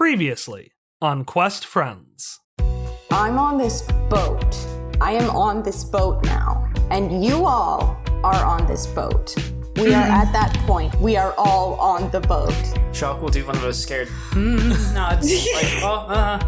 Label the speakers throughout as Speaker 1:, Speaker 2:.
Speaker 1: Previously on Quest Friends.
Speaker 2: I'm on this boat. I am on this boat now. And you all are on this boat. We are at that point. We are all on the boat.
Speaker 3: Chalk will do one of those scared nods. Like,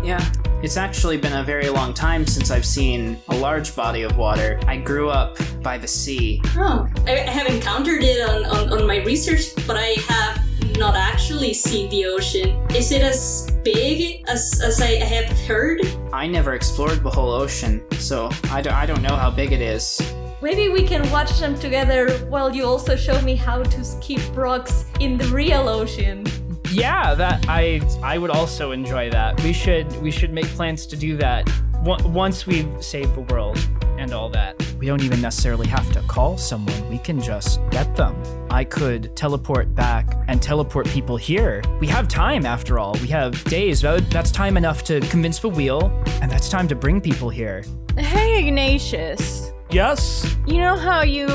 Speaker 3: yeah. It's actually been a very long time since I've seen a large body of water. I grew up by the sea.
Speaker 4: Oh, I have encountered it on my research, but I have not actually seen the ocean. Is it as big as I have heard?
Speaker 3: I never explored the whole ocean, so I don't know how big it is.
Speaker 5: Maybe we can watch them together while you also show me how to keep rocks in the real ocean.
Speaker 6: Yeah, that I would also enjoy that. We should make plans to do that once we've saved the world and all that. We don't even necessarily have to call someone. We can just get them. I could teleport back and teleport people here. We have time after all. We have days. That's time enough to convince the wheel, and that's time to bring people here.
Speaker 7: Hey, Ignatius.
Speaker 1: Yes?
Speaker 7: You know how you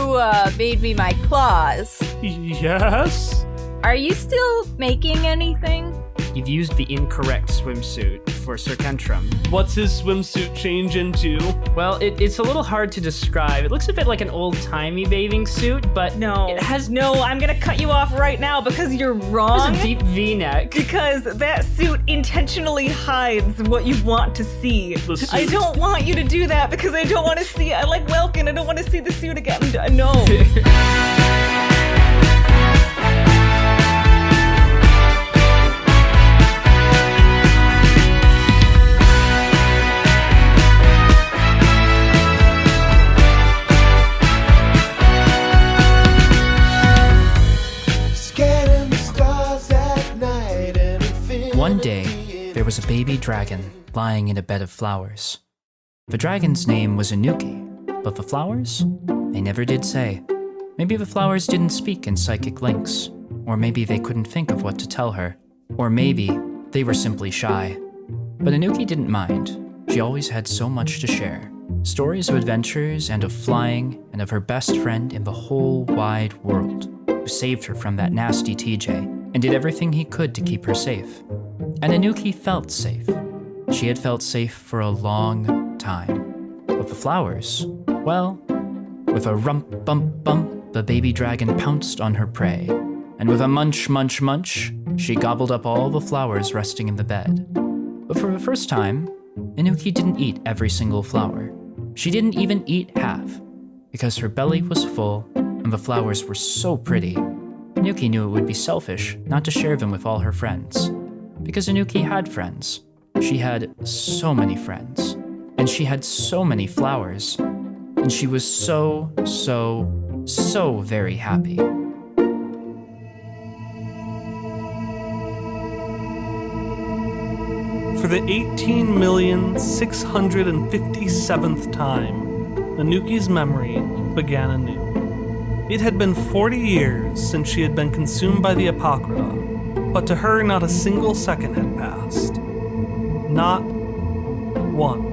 Speaker 7: made me my claws?
Speaker 1: Yes?
Speaker 7: Are you still making anything?
Speaker 6: You've used the incorrect swimsuit for Sir Kentrum.
Speaker 1: What's his swimsuit change into?
Speaker 6: Well, it's a little hard to describe. It looks a bit like an old-timey bathing suit, but it has
Speaker 5: No, I'm gonna cut you off right now because you're wrong.
Speaker 6: a deep V-neck.
Speaker 5: Because that suit intentionally hides what you want to see. I don't want you to do that because I don't want to see it. I like Welkin. I don't want to see the suit again. No.
Speaker 6: One day, there was a baby dragon lying in a bed of flowers. The dragon's name was Anuki, but the flowers? They never did say. Maybe the flowers didn't speak in psychic links, or maybe they couldn't think of what to tell her, or maybe they were simply shy. But Anuki didn't mind. She always had so much to share. Stories of adventures and of flying and of her best friend in the whole wide world, who saved her from that nasty TJ and did everything he could to keep her safe. And Anuki felt safe. She had felt safe for a long time. But the flowers, well, with a rump bump bump, the baby dragon pounced on her prey. And with a munch munch munch, she gobbled up all the flowers resting in the bed. But for the first time, Anuki didn't eat every single flower. She didn't even eat half, because her belly was full and the flowers were so pretty. Anuki knew it would be selfish not to share them with all her friends. Because Anuki had friends. She had so many friends. And she had so many flowers. And she was so very happy.
Speaker 1: For the 18,657th time, Anuki's memory began anew. It had been 40 years since she had been consumed by the Apocrypha, but to her not a single second had passed. Not one.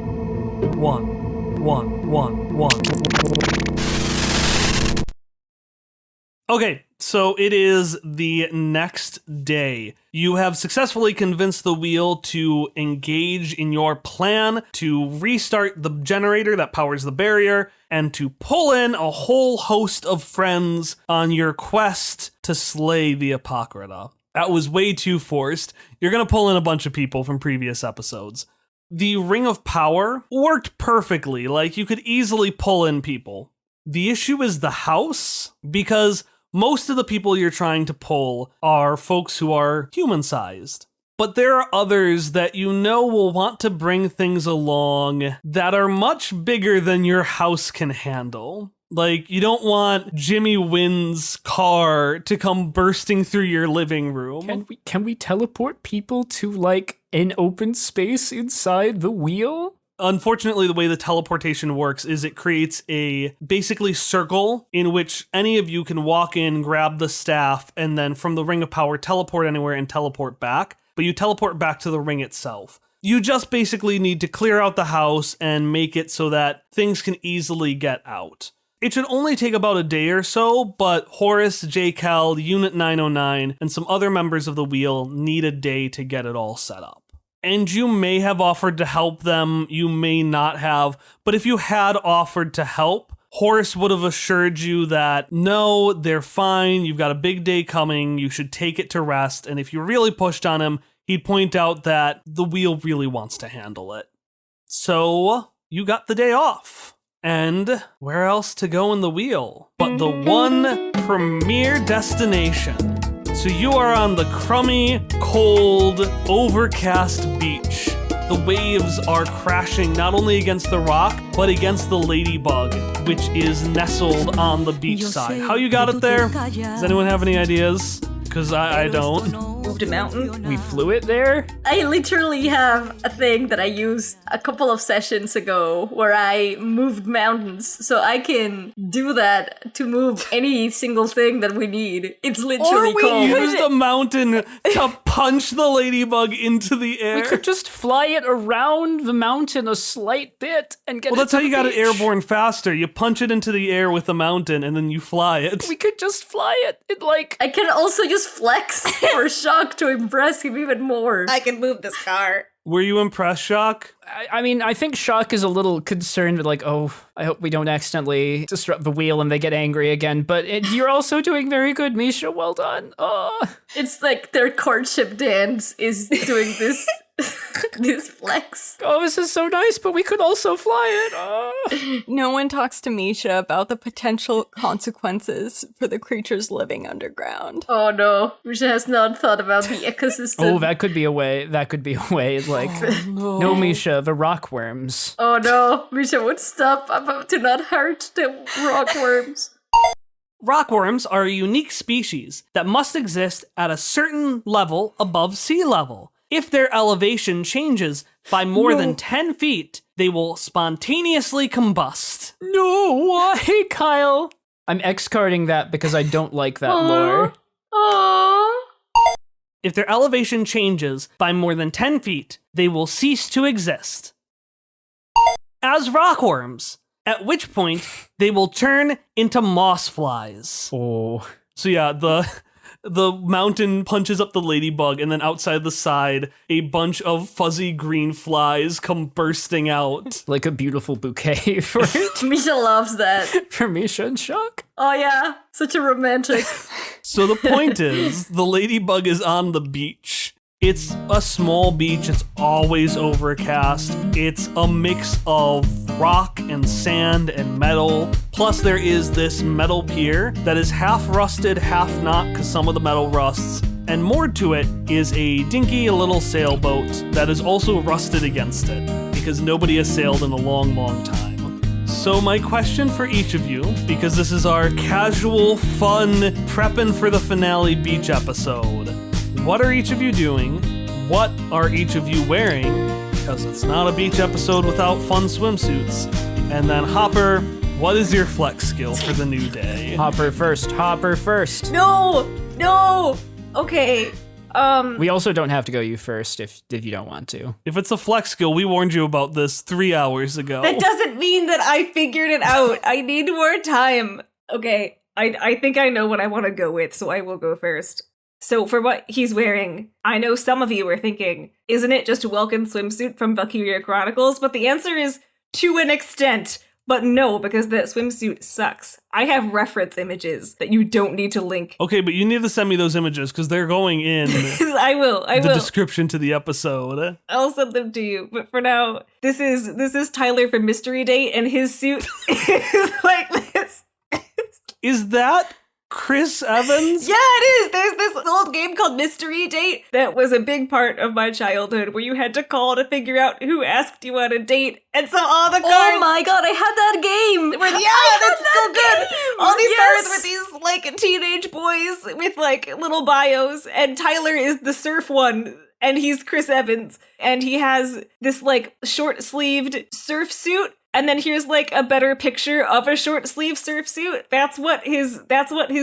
Speaker 1: Okay, so it is the next day. You have successfully convinced the wheel to engage in your plan to restart the generator that powers the barrier and to pull in a whole host of friends on your quest to slay the Apocrypha. That was way too forced. You're going to pull in a bunch of people from previous episodes. The Ring of Power worked perfectly, like you could easily pull in people. The issue is the house, because most of the people you're trying to pull are folks who are human-sized. But there are others that you know will want to bring things along that are much bigger than your house can handle. Like, you don't want Jimmy Wynn's car to come bursting through your living room.
Speaker 6: Can we teleport people to, like, an open space inside the wheel?
Speaker 1: Unfortunately, the way the teleportation works is it creates a basically circle in which any of you can walk in, grab the staff, and then from the Ring of Power, teleport anywhere and teleport back. But you teleport back to the ring itself. You just basically need to clear out the house and make it so that things can easily get out. It should only take about a day or so, but Horace, J. Cal, Unit 909, and some other members of the wheel need a day to get it all set up. And you may have offered to help them, you may not have, but if you had offered to help, Horace would have assured you that, no, they're fine, you've got a big day coming, you should take it to rest, and if you really pushed on him, he'd point out that the wheel really wants to handle it. So, you got the day off. And where else to go in the wheel but the one premier destination? So you are on the crummy, cold, overcast beach. The waves are crashing not only against the rock, but against the ladybug, which is nestled on the beach side. How you got it there? Does anyone have any ideas? Because I don't.
Speaker 5: Moved a mountain.
Speaker 6: We flew it there?
Speaker 4: I literally have a thing that I used a couple of sessions ago where I moved mountains, so I can do that to move any single thing that we need. It's literally called.
Speaker 1: Use the mountain to punch the ladybug into the air.
Speaker 6: We could just fly it around the mountain a slight bit and get
Speaker 1: Well,
Speaker 6: it
Speaker 1: that's
Speaker 6: to
Speaker 1: how you
Speaker 6: the
Speaker 1: got it
Speaker 6: beach.
Speaker 1: airborne faster. You punch it into the air with the mountain, and then you fly it.
Speaker 6: We could just fly it. It like...
Speaker 4: I can also just flex for Shock to impress him even more.
Speaker 5: I can move this car.
Speaker 1: Were you impressed, Shock?
Speaker 6: I mean, I think Shock is a little concerned with like, oh, I hope we don't accidentally disrupt the wheel and they get angry again. But you're also doing very good, Misha. Well done. Oh.
Speaker 4: It's like their courtship dance is doing this this flex.
Speaker 6: Oh, this is so nice, but we could also fly it. Oh.
Speaker 2: No one talks to Misha about the potential consequences for the creatures living underground.
Speaker 4: Oh no, Misha has not thought about the ecosystem.
Speaker 6: Oh, that could be a way. That could be a way. Like, no, Misha, the rockworms.
Speaker 4: Oh no, Misha would stop about to not hurt the rockworms.
Speaker 1: Rockworms are a unique species that must exist at a certain level above sea level. If their elevation changes by more than 10 feet, they will spontaneously combust.
Speaker 6: No, why, Kyle? I'm X-carding that because I don't like that lore.
Speaker 4: Aww.
Speaker 1: If their elevation changes by more than 10 feet, they will cease to exist as rockworms, at which point they will turn into moss flies.
Speaker 6: Oh.
Speaker 1: So yeah, the mountain punches up the ladybug, and then outside the side, a bunch of fuzzy green flies come bursting out.
Speaker 6: Like a beautiful bouquet for
Speaker 4: Misha loves that.
Speaker 6: for Misha and Shock.
Speaker 4: Oh yeah, such a romantic.
Speaker 1: So the point is, the ladybug is on the beach. It's a small beach, it's always overcast. It's a mix of rock and sand and metal. Plus there is this metal pier that is half rusted, half not, because some of the metal rusts. And moored to it is a dinky little sailboat that is also rusted against it, because nobody has sailed in a long, long time. So my question for each of you, because this is our casual, fun, prepping for the finale beach episode. What are each of you doing? What are each of you wearing? Because it's not a beach episode without fun swimsuits. And then Hopper, what is your flex skill for the new day?
Speaker 6: Hopper first. Hopper first.
Speaker 5: No. Okay.
Speaker 6: We also don't have to go you first if you don't want to.
Speaker 1: If it's a flex skill, we warned you about this 3 hours ago.
Speaker 5: That doesn't mean that I figured it out. I need more time. Okay. I think I know what I want to go with, so I will go first. So for what he's wearing, I know some of you are thinking, isn't it just a Welkin swimsuit from Valkyria Chronicles? But the answer is to an extent. But no, because that swimsuit sucks. I have reference images that you don't need to link.
Speaker 1: Okay, but you need to send me those images because they're going in
Speaker 5: I will.
Speaker 1: the description to the episode.
Speaker 5: I'll send them to you. But for now, this is Tyler from Mystery Date, and his suit is like this.
Speaker 1: Is that Chris Evans?
Speaker 5: Yeah, it is. There's this old game called Mystery Date that was a big part of my childhood where you had to call to figure out who asked you on a date. And so all the cards...
Speaker 4: Oh my god, I had that game!
Speaker 5: That's so good! All these
Speaker 4: Yes!
Speaker 5: cards with these, like, teenage boys with, like, little bios. And Tyler is the surf one. And he's Chris Evans. And he has this, like, short-sleeved surf suit And then here's like a better picture of a short sleeve surf suit. That's what his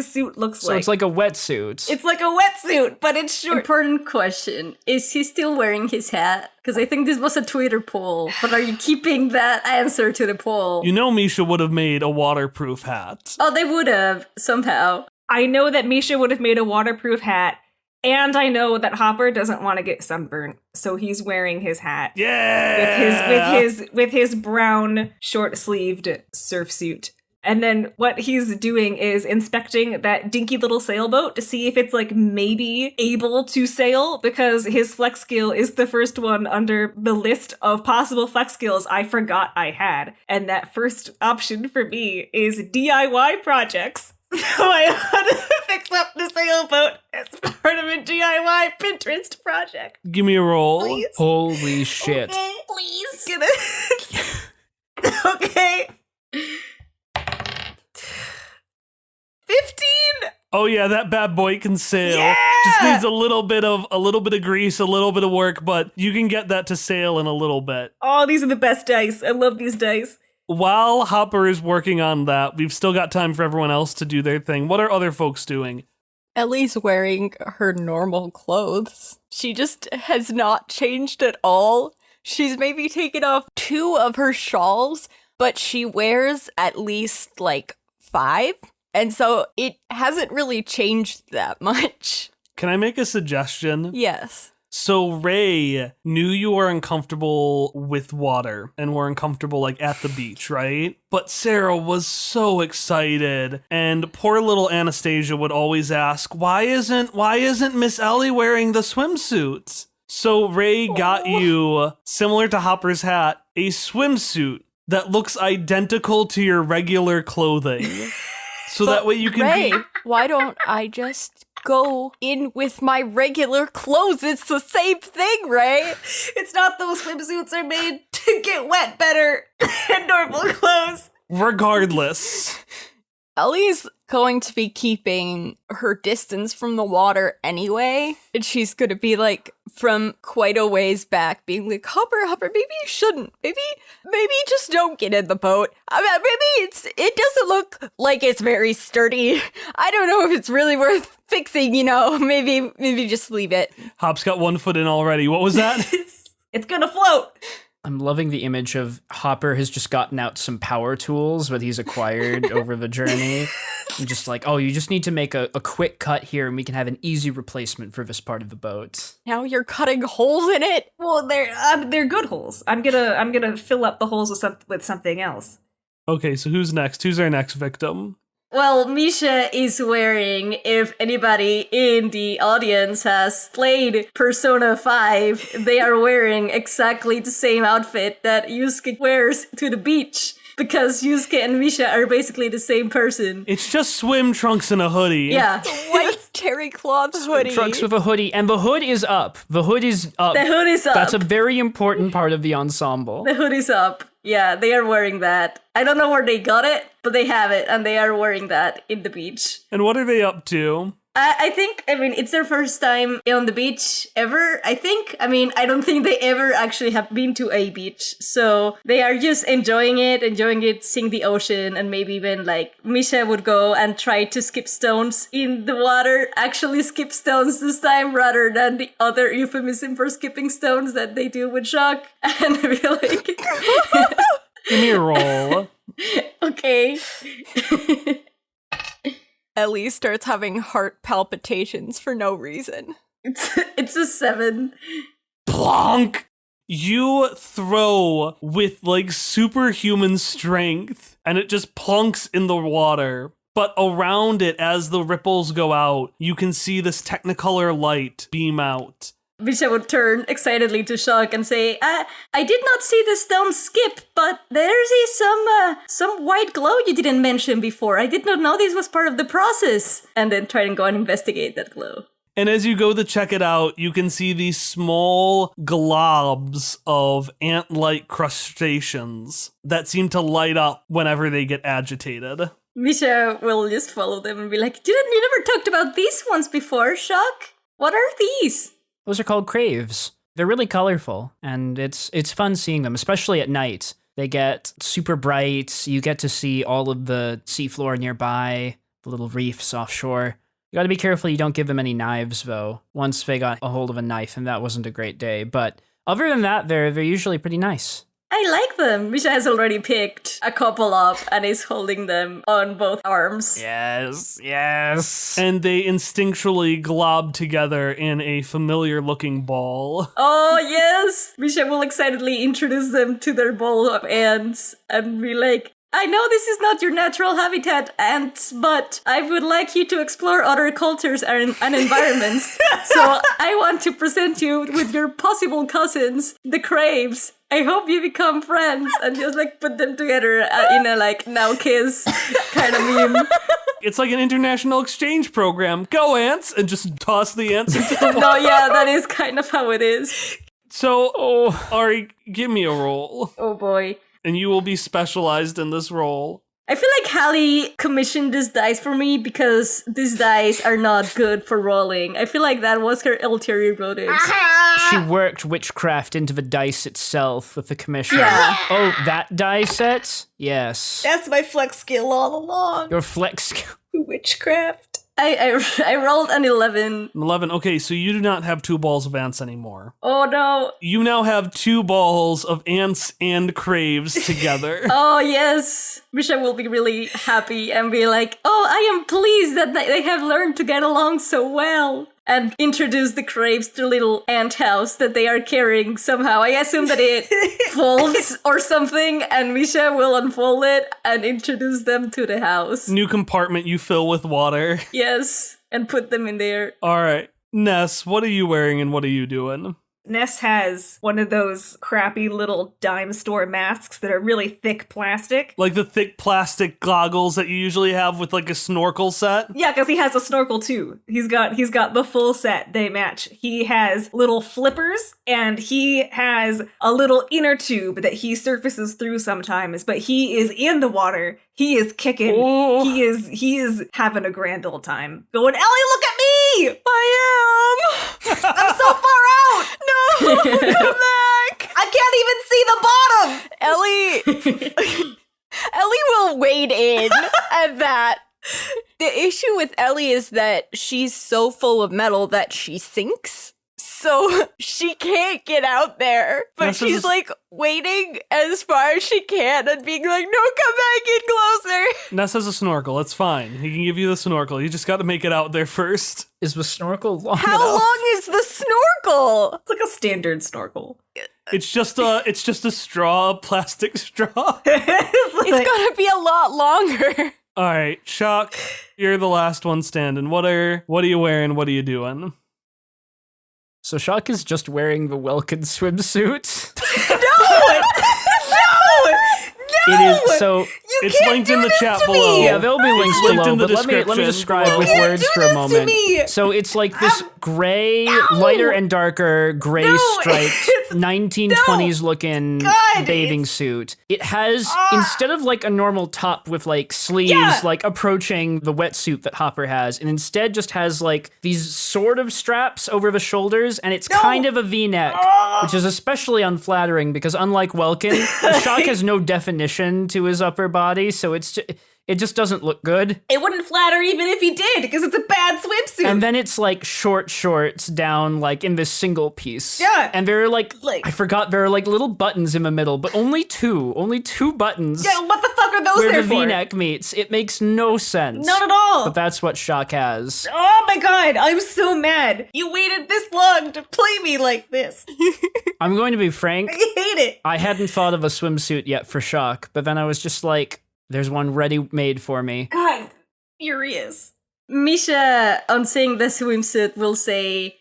Speaker 5: suit looks
Speaker 6: So
Speaker 5: like.
Speaker 6: it's like a wetsuit.
Speaker 5: It's like a wetsuit, but it's short.
Speaker 4: Important question. Is he still wearing his hat? Because I think this was a Twitter poll. But are you keeping that answer to the poll?
Speaker 1: You know Misha would have made a waterproof hat.
Speaker 4: Oh, they would have, somehow.
Speaker 5: I know that Misha would have made a waterproof hat, and I know that Hopper doesn't want to get sunburned, so he's wearing his hat.
Speaker 1: Yeah!
Speaker 5: With his brown short-sleeved surf suit. And then what he's doing is inspecting that dinky little sailboat to see if it's like maybe able to sail, because his flex skill is the first one under the list of possible flex skills I forgot I had. And that first option for me is DIY projects. So I want to fix up the sailboat as part of a DIY Pinterest project.
Speaker 1: Give me a roll.
Speaker 5: Please.
Speaker 6: Holy shit.
Speaker 5: Okay, please. Get it? Okay. 15.
Speaker 1: Oh yeah, that bad boy can sail.
Speaker 5: Yeah!
Speaker 1: Just needs a little bit of grease, a little bit of work, but you can get that to sail in a little bit.
Speaker 5: Oh, these are the best dice. I love these dice.
Speaker 1: While Hopper is working on that, we've still got time for everyone else to do their thing. What are other folks doing?
Speaker 7: Ellie's wearing her normal clothes. She just has not changed at all. She's maybe taken off 2 of her shawls, but she wears at least like 5. And so it hasn't really changed that much.
Speaker 1: Can I make a suggestion?
Speaker 7: Yes.
Speaker 1: So Ray knew you were uncomfortable with water and were uncomfortable like at the beach, right? But Sarah was so excited, and poor little Anastasia would always ask, why isn't Miss Ellie wearing the swimsuits? So Ray got you, similar to Hopper's hat, a swimsuit that looks identical to your regular clothing. So that way you can
Speaker 7: Ray,
Speaker 1: be...
Speaker 7: why don't I just go in with my regular clothes? It's the same thing, Ray.
Speaker 5: It's not those swimsuits are made to get wet better than normal clothes.
Speaker 1: Regardless.
Speaker 7: Ellie's going to be keeping her distance from the water anyway. And she's going to be like from quite a ways back being like, Hopper, maybe you shouldn't. Maybe just don't get in the boat. I mean, maybe it doesn't look like it's very sturdy. I don't know if it's really worth fixing, you know. Maybe just leave it.
Speaker 1: Hop's got 1 foot in already. What was that?
Speaker 5: It's gonna float.
Speaker 6: I'm loving the image of Hopper has just gotten out some power tools that he's acquired over the journey. And just like, oh, you just need to make a quick cut here and we can have an easy replacement for this part of the boat.
Speaker 7: Now you're cutting holes in it.
Speaker 5: Well, they're good holes. I'm gonna fill up the holes with something else.
Speaker 1: Okay, so who's next? Who's our next victim?
Speaker 4: Well, Misha is wearing, if anybody in the audience has played Persona 5, they are wearing exactly the same outfit that Yusuke wears to the beach. Because Yusuke and Misha are basically the same person.
Speaker 1: It's just swim trunks and a hoodie.
Speaker 4: Yeah.
Speaker 7: White terry cloth hoodie.
Speaker 6: Trunks with a hoodie, and the hood is up. The hood is up.
Speaker 4: The hood is up.
Speaker 6: That's a very important part of the ensemble.
Speaker 4: The hood is up. Yeah, they are wearing that. I don't know where they got it, but they have it, and they are wearing that in the beach.
Speaker 1: And what are they up to?
Speaker 4: I mean, it's their first time on the beach ever, I think. I mean, I don't think they ever actually have been to a beach. So they are just enjoying it, seeing the ocean, and maybe even like Misha would go and try to skip stones in the water, actually skip stones this time rather than the other euphemism for skipping stones that they do with Shock. And I feel like...
Speaker 1: Give me a roll.
Speaker 4: Okay.
Speaker 7: Ellie starts having heart palpitations for no reason.
Speaker 4: It's a 7.
Speaker 1: Plonk! You throw with like superhuman strength, and it just plunks in the water. But around it, as the ripples go out, you can see this Technicolor light beam out.
Speaker 4: Misha would turn excitedly to Shock and say, I did not see the stone skip, but there's some white glow you didn't mention before. I did not know this was part of the process. And then try and go and investigate that glow.
Speaker 1: And as you go to check it out, you can see these small globs of ant-like crustaceans that seem to light up whenever they get agitated.
Speaker 4: Misha will just follow them and be like, you never talked about these ones before, Shock? What are these?
Speaker 6: Those are called craves. They're really colorful, and it's fun seeing them, especially at night. They get super bright. You get to see all of the seafloor nearby, the little reefs offshore. You gotta be careful you don't give them any knives, though. Once they got a hold of a knife, and that wasn't a great day. But other than that, they're usually pretty nice.
Speaker 4: I like them. Misha has already picked a couple up and is holding them on both arms.
Speaker 6: Yes.
Speaker 1: And they instinctually glob together in a familiar-looking ball.
Speaker 4: Oh, yes! Misha will excitedly introduce them to their ball of ants and be like, I know this is not your natural habitat, ants, but I would like you to explore other cultures and environments. So I want to present you with your possible cousins, the Craves. I hope you become friends, and just like put them together in a like now kiss kind of meme.
Speaker 1: It's like an international exchange program. Go, ants! And just toss the ants into the water.
Speaker 4: No, yeah, that is kind of how it is.
Speaker 1: So, Ari, give me a roll.
Speaker 4: Oh boy.
Speaker 1: And you will be specialized in this role.
Speaker 4: I feel like Hallie commissioned this dice for me because these dice are not good for rolling. I feel like that was her ulterior motives.
Speaker 6: She worked witchcraft into the dice itself with the commission.
Speaker 4: Yeah.
Speaker 6: Oh, that die set? Yes.
Speaker 5: That's my flex skill all along.
Speaker 6: Your flex skill.
Speaker 5: Witchcraft.
Speaker 4: I rolled an 11.
Speaker 1: 11. Okay, so you do not have 2 balls of ants anymore.
Speaker 4: Oh no.
Speaker 1: You now have 2 balls of ants and craves together.
Speaker 4: Oh yes. Misha will be really happy and be like, oh, I am pleased that they have learned to get along so well. And introduce the Craves to little ant house that they are carrying somehow. I assume that it folds or something, and Misha will unfold it and introduce them to the house.
Speaker 1: New compartment you fill with water.
Speaker 4: Yes, and put them in there.
Speaker 1: All right. Ness, what are you wearing and what are you doing?
Speaker 5: Ness has one of those crappy little dime store masks that are really thick plastic.
Speaker 1: Like the thick plastic goggles that you usually have with like a snorkel set?
Speaker 5: Yeah, because he has a snorkel too. He's got the full set. They match. He has little flippers and he has a little inner tube that he surfaces through sometimes, but he is in the water. He is kicking.
Speaker 1: Oh.
Speaker 5: He is having a grand old time. Going, Ellie, look at me! I am! I'm so far out!
Speaker 7: No, come back.
Speaker 5: I can't even see the bottom!
Speaker 7: Ellie will wade in at that. The issue with Ellie is that she's so full of metal that she sinks. So she can't get out there. But
Speaker 1: Ness
Speaker 7: she's
Speaker 1: is-
Speaker 7: like waiting as far as she can and being like, no, come back in closer.
Speaker 1: Ness has a snorkel. It's fine. He can give you the snorkel. You just got to make it out there first.
Speaker 6: Is the snorkel long
Speaker 7: How
Speaker 6: enough?
Speaker 7: long is the snorkel?
Speaker 5: It's like a standard snorkel.
Speaker 1: It's just a straw, a plastic straw.
Speaker 7: It's gonna be a lot longer.
Speaker 1: All right, Shock, you're the last one standing. What are you wearing? What are you doing?
Speaker 6: So Shock is just wearing the Welkin swimsuit. It is so.
Speaker 1: It's linked in the chat below.
Speaker 6: Yeah, there'll be links
Speaker 1: linked
Speaker 6: below,
Speaker 1: in the
Speaker 6: but let me
Speaker 1: description.
Speaker 6: describe with words for a moment. So it's like this gray, lighter and darker gray striped 1920s looking bathing suit. It has, instead of like a normal top with like sleeves like approaching the wetsuit that Hopper has, and instead just has like these sort of straps over the shoulders, and it's kind of a V-neck, which is especially unflattering because unlike Welkin, the Shock has no definition to his upper body, so it just doesn't look good.
Speaker 5: It wouldn't flatter even if he did, because it's a bad swimsuit.
Speaker 6: And then it's like short shorts down like in this single piece.
Speaker 5: Yeah.
Speaker 6: And there are like I forgot, there are like little buttons in the middle, but only two buttons.
Speaker 5: Yeah, what the fuck are those
Speaker 6: where
Speaker 5: there
Speaker 6: the
Speaker 5: for?
Speaker 6: V-neck meets. It makes no sense.
Speaker 5: Not at all.
Speaker 6: But that's what Shock has.
Speaker 5: Oh my god, I'm so mad. You waited this long to play me like this.
Speaker 6: I'm going to be frank.
Speaker 5: I hate it.
Speaker 6: I hadn't thought of a swimsuit yet for Shock, but then I was just like, there's one ready made for me.
Speaker 5: God, furious.
Speaker 4: Misha, on seeing the swimsuit, will say,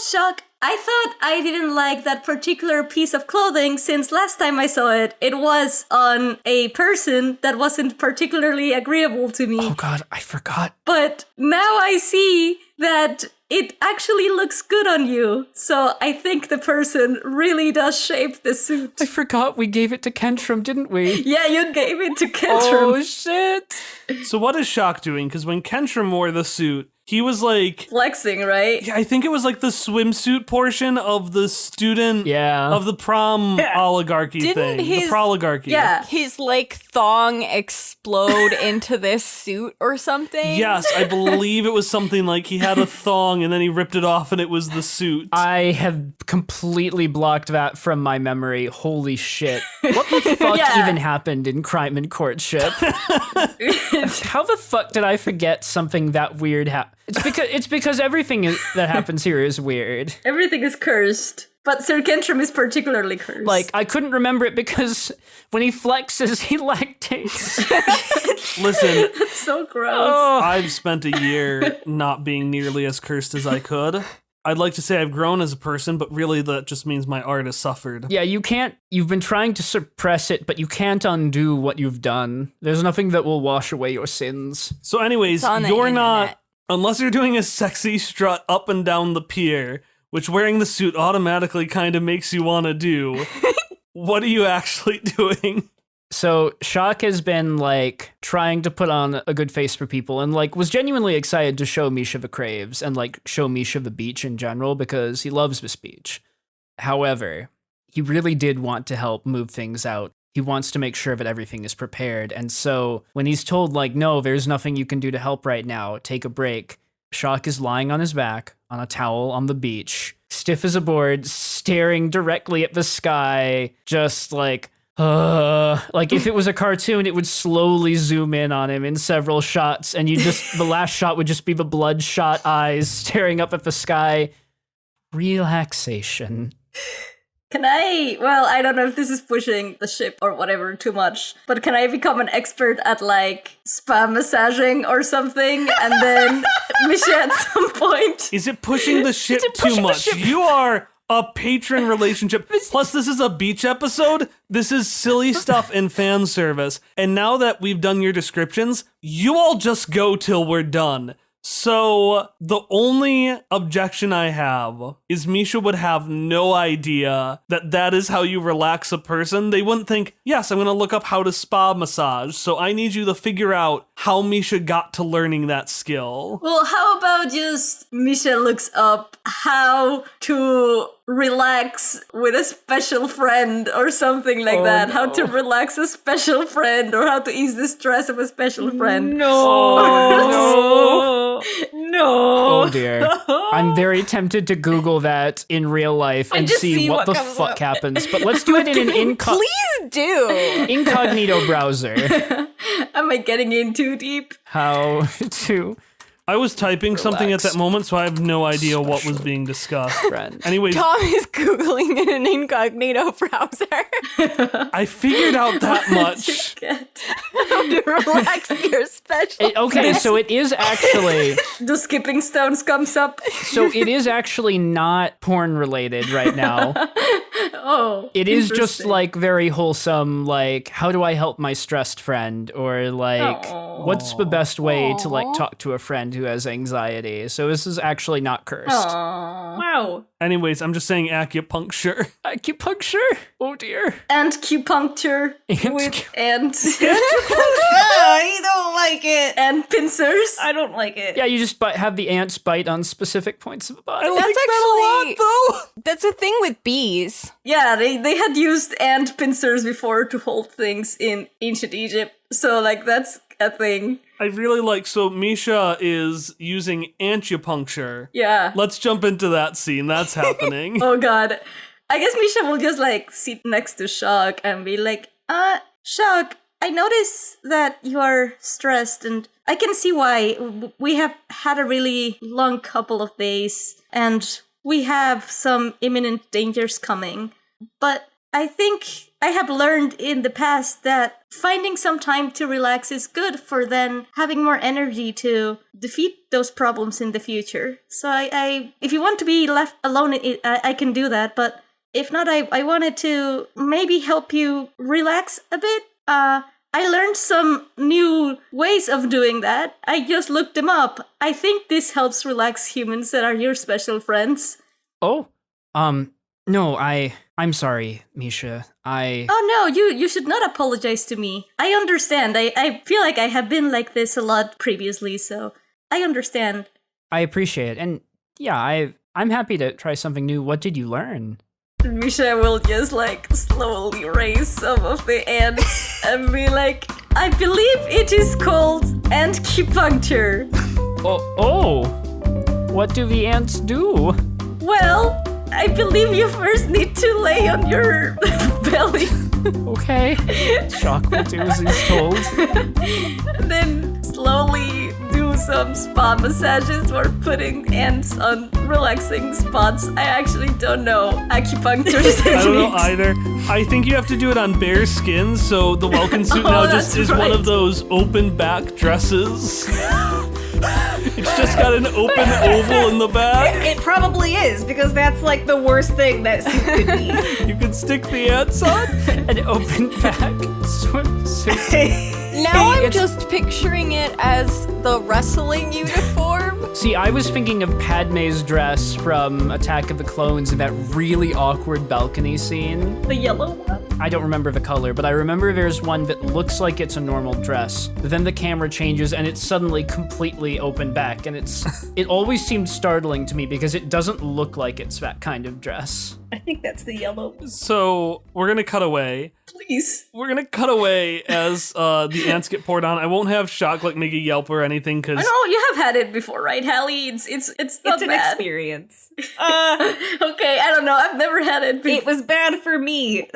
Speaker 4: Shock, I thought I didn't like that particular piece of clothing since last time I saw it. It was on a person that wasn't particularly agreeable to me.
Speaker 6: Oh god, I forgot.
Speaker 4: But now I see that it actually looks good on you. So I think the person really does shape the suit.
Speaker 6: I forgot we gave it to Kentrum, didn't we?
Speaker 4: Yeah, you gave it to Kentrum.
Speaker 6: Oh shit.
Speaker 1: So what is Shock doing? Because when Kentrum wore the suit, He was like,
Speaker 4: Flexing, right?
Speaker 1: yeah, I think it was like the swimsuit portion of the student of the prom oligarchy
Speaker 7: Didn't
Speaker 1: thing.
Speaker 7: his-
Speaker 1: The proligarchy.
Speaker 4: Yeah.
Speaker 7: His like thong explode into this suit or something.
Speaker 1: Yes, I believe it was something like he had a thong and then he ripped it off and it was the suit.
Speaker 3: I have completely blocked that from my memory. Holy shit. What the fuck even happened in Crime and Courtship? How the fuck did I forget something that weird happened? It's because everything that happens here is weird.
Speaker 4: Everything is cursed. But Sir Kentrim is particularly cursed.
Speaker 3: Like, I couldn't remember it because when he flexes, he lactates.
Speaker 1: Listen,
Speaker 4: so gross.
Speaker 1: I've spent a year not being nearly as cursed as I could. I'd like to say I've grown as a person, but really that just means my art has suffered.
Speaker 3: Yeah, you've been trying to suppress it, but you can't undo what you've done. There's nothing that will wash away your sins.
Speaker 1: So anyways,
Speaker 7: It's on the
Speaker 1: you're not,
Speaker 7: internet.
Speaker 1: unless you're doing a sexy strut up and down the pier, which wearing the suit automatically kind of makes you want to do, what are you actually doing?
Speaker 3: So Shock has been like trying to put on a good face for people and like was genuinely excited to show Misha the Craves and like show Misha the beach in general because he loves this beach. However, he really did want to help move things out. He wants to make sure that everything is prepared. And so when he's told like, no, there's nothing you can do to help right now, take a break, Shock is lying on his back on a towel on the beach, stiff as a board, staring directly at the sky, just like if it was a cartoon, it would slowly zoom in on him in several shots, and the last shot would just be the bloodshot eyes staring up at the sky. Relaxation.
Speaker 4: I don't know if this is pushing the ship or whatever too much, but can I become an expert at like spa massaging or something? And then Misha at some point.
Speaker 1: Is it pushing the ship too much? You are a patron relationship. Plus, this is a beach episode. This is silly stuff and fan service. And now that we've done your descriptions, you all just go till we're done. So the only objection I have is Misha would have no idea that that is how you relax a person. They wouldn't think, yes, I'm going to look up how to spa massage. So I need you to figure out how Misha got to learning that skill.
Speaker 4: Well, how about just Misha looks up how to relax with a special friend or something like that.
Speaker 3: no.
Speaker 4: How to relax a special friend or how to ease the stress of a special friend.
Speaker 5: No.
Speaker 3: Oh dear. I'm very tempted to Google that in real life and
Speaker 5: just
Speaker 3: see
Speaker 5: see
Speaker 3: what
Speaker 5: what
Speaker 3: the
Speaker 5: comes
Speaker 3: fuck
Speaker 5: up.
Speaker 3: happens. But let's do it in an
Speaker 7: Please do.
Speaker 3: incognito browser.
Speaker 4: Am I getting in too deep?
Speaker 3: How to
Speaker 1: I was typing something at that moment, so I have no idea what was being discussed.
Speaker 3: friend.
Speaker 1: Anyways,
Speaker 7: Tom is Googling in an incognito browser
Speaker 1: I figured out that much.
Speaker 7: how to relax your special.
Speaker 3: Okay, so it is actually
Speaker 4: The skipping stones comes up.
Speaker 3: not porn related right now.
Speaker 4: Oh,
Speaker 3: It is just
Speaker 4: interesting.
Speaker 3: like very wholesome, like how do I help my stressed friend, or like what's the best way to like talk to a friend who has anxiety. So this is actually not cursed.
Speaker 5: Wow.
Speaker 1: Anyways, I'm just saying acupuncture.
Speaker 3: Acupuncture? Oh dear.
Speaker 4: and acupuncture with and
Speaker 5: I don't like it.
Speaker 4: and pincers.
Speaker 5: I don't like it.
Speaker 3: Yeah, you just have the ants bite on specific points of the body.
Speaker 1: I like that a lot, though.
Speaker 7: That's a thing with bees.
Speaker 4: Yeah, they had used ant pincers before to hold things in ancient Egypt. So like that's a thing.
Speaker 1: I really like, so Misha is using acupuncture.
Speaker 4: Yeah.
Speaker 1: Let's jump into that scene. That's happening.
Speaker 4: Oh god. I guess Misha will just like sit next to Shock and be like, Shock, I notice that you are stressed and I can see why. We have had a really long couple of days and we have some imminent dangers coming. But I think I have learned in the past that finding some time to relax is good for then having more energy to defeat those problems in the future. So I if you want to be left alone, I can do that. But if not, I wanted to maybe help you relax a bit. I learned some new ways of doing that. I just looked them up. I think this helps relax humans that are your special friends.
Speaker 3: Oh, no, I'm sorry, Misha.
Speaker 4: Oh no, you should not apologize to me. I understand. I feel like I have been like this a lot previously, so I understand.
Speaker 3: I appreciate it. And yeah, I'm happy to try something new. What did you learn?
Speaker 4: Misha will just like slowly raise some of the ants and be like, I believe it is called acupuncture.
Speaker 3: Oh, what do the ants do?
Speaker 4: Well, I believe you first need to lay on your belly.
Speaker 3: Okay. Shock will do as he's told.
Speaker 4: And then slowly do some spa massages or putting ants on relaxing spots. I actually don't know acupuncture techniques.
Speaker 1: I don't know either. I think you have to do it on bare skin, so the welcome suit now just is one of those open back dresses. It's just got an open oval in the back.
Speaker 5: It probably is, because that's like the worst thing that suit could be.
Speaker 1: You can stick the ants on.
Speaker 3: An open back swimsuit.
Speaker 7: Now I'm just picturing it as the wrestling uniform.
Speaker 3: See, I was thinking of Padme's dress from Attack of the Clones in that really awkward balcony scene.
Speaker 5: The yellow one?
Speaker 3: I don't remember the color, but I remember there's one that looks like it's a normal dress. But then the camera changes and it's suddenly completely open back, and it always seemed startling to me because it doesn't look like it's that kind of dress.
Speaker 5: I think that's the yellow.
Speaker 1: So we're gonna cut away.
Speaker 4: Please.
Speaker 1: We're gonna cut away as the ants get poured on. I won't have Shock like make a yelp or anything because
Speaker 4: I know you have had it before, right, Hallie? It's not
Speaker 5: It's an
Speaker 4: bad.
Speaker 5: experience.
Speaker 4: Okay, I don't know. I've never had it before.
Speaker 5: It was bad for me,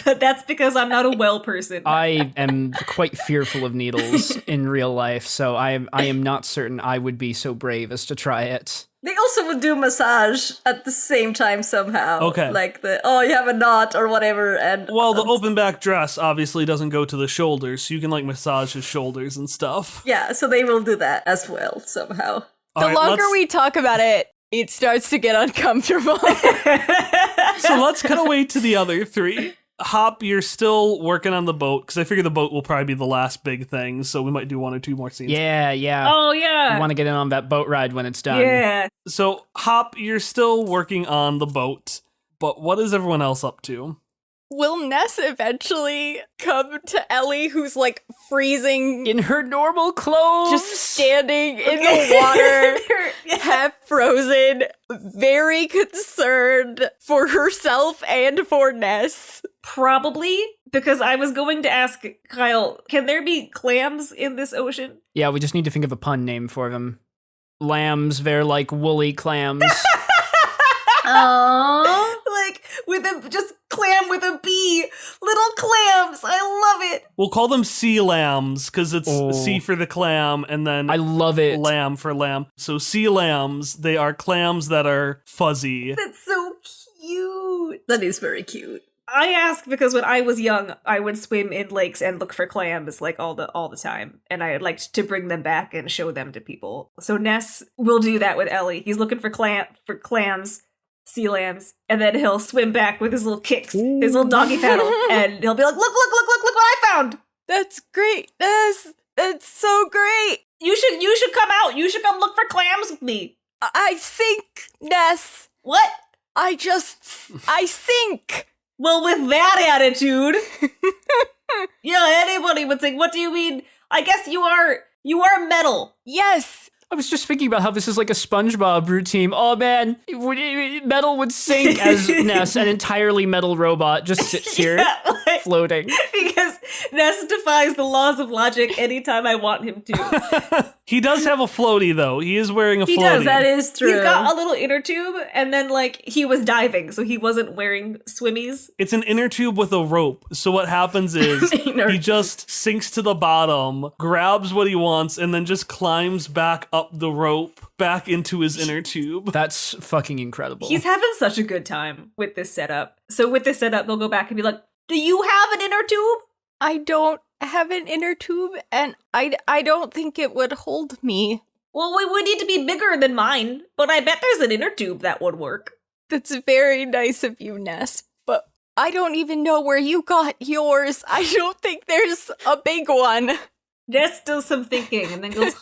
Speaker 5: but that's because I'm not a well person.
Speaker 3: I am quite fearful of needles in real life, so I am not certain I would be so brave as to try it.
Speaker 4: They also would do massage at the same time somehow.
Speaker 1: Okay.
Speaker 4: Like you have a knot or whatever, and
Speaker 1: well, the open back dress obviously doesn't go to the shoulders, so you can like massage his shoulders and stuff.
Speaker 4: yeah, so they will do that as well somehow.
Speaker 1: All
Speaker 7: The
Speaker 1: right,
Speaker 7: longer
Speaker 1: let's-
Speaker 7: we talk about it, it starts to get uncomfortable.
Speaker 1: So let's cut away to the other three. Hop, you're still working on the boat, because I figure the boat will probably be the last big thing, so we might do one or two more scenes.
Speaker 3: Yeah.
Speaker 5: Oh
Speaker 3: I
Speaker 5: yeah.
Speaker 3: want to get in on that boat ride when it's done.
Speaker 5: Yeah.
Speaker 1: So, Hop, you're still working on the boat, but what is everyone else up to?
Speaker 7: Will Ness eventually come to Ellie, who's like freezing,
Speaker 3: In her normal clothes.
Speaker 7: just standing in the water, half frozen, very concerned for herself and for Ness?
Speaker 5: Probably, because I was going to ask Kyle, can there be clams in this ocean?
Speaker 3: Yeah, we just need to think of a pun name for them. Lambs, they're like woolly clams.
Speaker 4: Oh,
Speaker 5: Like with a just clam with a B, little clams. I love it.
Speaker 1: We'll call them sea lambs, because it's
Speaker 3: Oh.
Speaker 1: sea for the clam, and then
Speaker 3: I love it.
Speaker 1: lamb for lamb. So sea lambs, they are clams that are fuzzy.
Speaker 5: That's so cute.
Speaker 4: that is very cute.
Speaker 5: I ask because when I was young, I would swim in lakes and look for clams like all the time, and I liked to bring them back and show them to people. So Ness will do that with Ellie. He's looking for clams, sea lambs, and then he'll swim back with his little kicks, his little doggy paddle, and he'll be like, "Look what I found!
Speaker 7: That's great, Ness. That's so great.
Speaker 5: You should come out. You should come look for clams with me."
Speaker 7: I sink, Ness.
Speaker 5: What?
Speaker 7: I sink.
Speaker 5: Well, with that attitude, yeah, anybody would think, "What do you mean?" I guess you are metal.
Speaker 7: Yes.
Speaker 3: I was just thinking about how this is like a SpongeBob routine. Oh man, metal would sink as Ness, an entirely metal robot, just sits here
Speaker 5: Yeah, like-
Speaker 3: floating.
Speaker 5: Because Ness defies the laws of logic anytime I want him to.
Speaker 1: He does have a floaty, though. He is wearing a
Speaker 5: He
Speaker 1: floaty.
Speaker 5: does,
Speaker 4: That is true.
Speaker 5: He's got a little inner tube, and then like he was diving, so he wasn't wearing swimmies.
Speaker 1: It's an inner tube with a rope. So what happens is
Speaker 4: Inner
Speaker 1: he just sinks to the bottom, grabs what he wants, and then just climbs back up the rope back into his inner tube.
Speaker 3: That's fucking incredible.
Speaker 5: He's having such a good time with this setup. So with this setup, they'll go back and be like, "Do you have an inner tube?"
Speaker 7: I don't have an inner tube, and I don't think it would hold me.
Speaker 5: Well, we would need to be bigger than mine, but I bet there's an inner tube that would work.
Speaker 7: That's very nice of you, Ness, but I don't even know where you got yours. I don't think there's a big one.
Speaker 5: Ness does some thinking and then goes,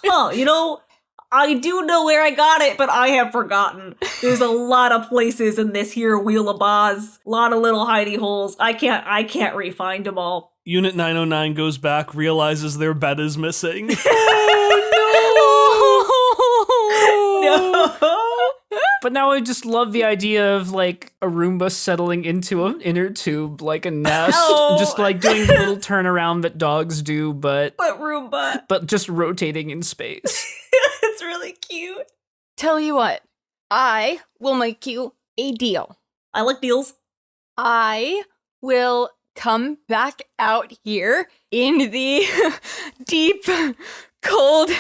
Speaker 5: I do know where I got it, but I have forgotten. There's a lot of places in this here Wheel of Oz. A lot of little hidey holes. I can't re-find them all.
Speaker 1: Unit 909 goes back, realizes their bed is missing.
Speaker 5: No.
Speaker 3: But now I just love the idea of like a Roomba settling into an inner tube like a nest,
Speaker 5: No.
Speaker 3: just like doing the little turnaround that dogs do, but
Speaker 5: Roomba.
Speaker 3: but just rotating in space.
Speaker 5: It's really cute.
Speaker 7: Tell you what, I will make you a deal.
Speaker 5: I like deals.
Speaker 7: I will come back out here in the deep, cold,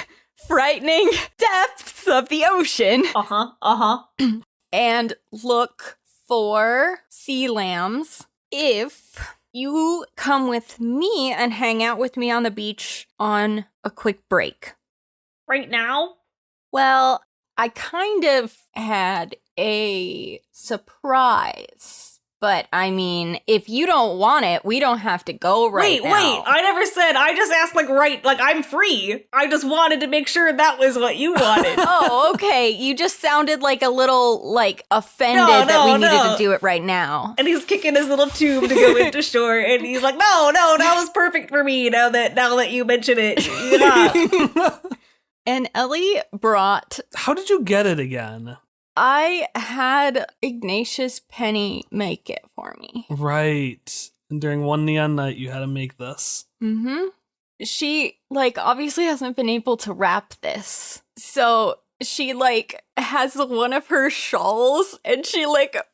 Speaker 7: frightening depths of the ocean and look for sea lambs if you come with me and hang out with me on the beach on a quick break.
Speaker 5: Right now?
Speaker 7: Well, I kind of had a surprise. But, I mean, if you don't want it, we don't have to go right now.
Speaker 5: Wait, I never said, I just asked, I'm free. I just wanted to make sure that was what you wanted.
Speaker 7: Oh, okay. You just sounded like a little, offended that we needed to do it right now.
Speaker 5: And he's kicking his little tube to go into shore, and he's like, no, that was perfect for me now that you mention it. Yeah.
Speaker 7: And Ellie brought...
Speaker 1: How did you get it again?
Speaker 7: I had Ignatius Penny make it for me.
Speaker 1: Right. And during one neon night, you had to make this.
Speaker 7: Mm-hmm. She, obviously hasn't been able to wrap this. So she, has one of her shawls and she,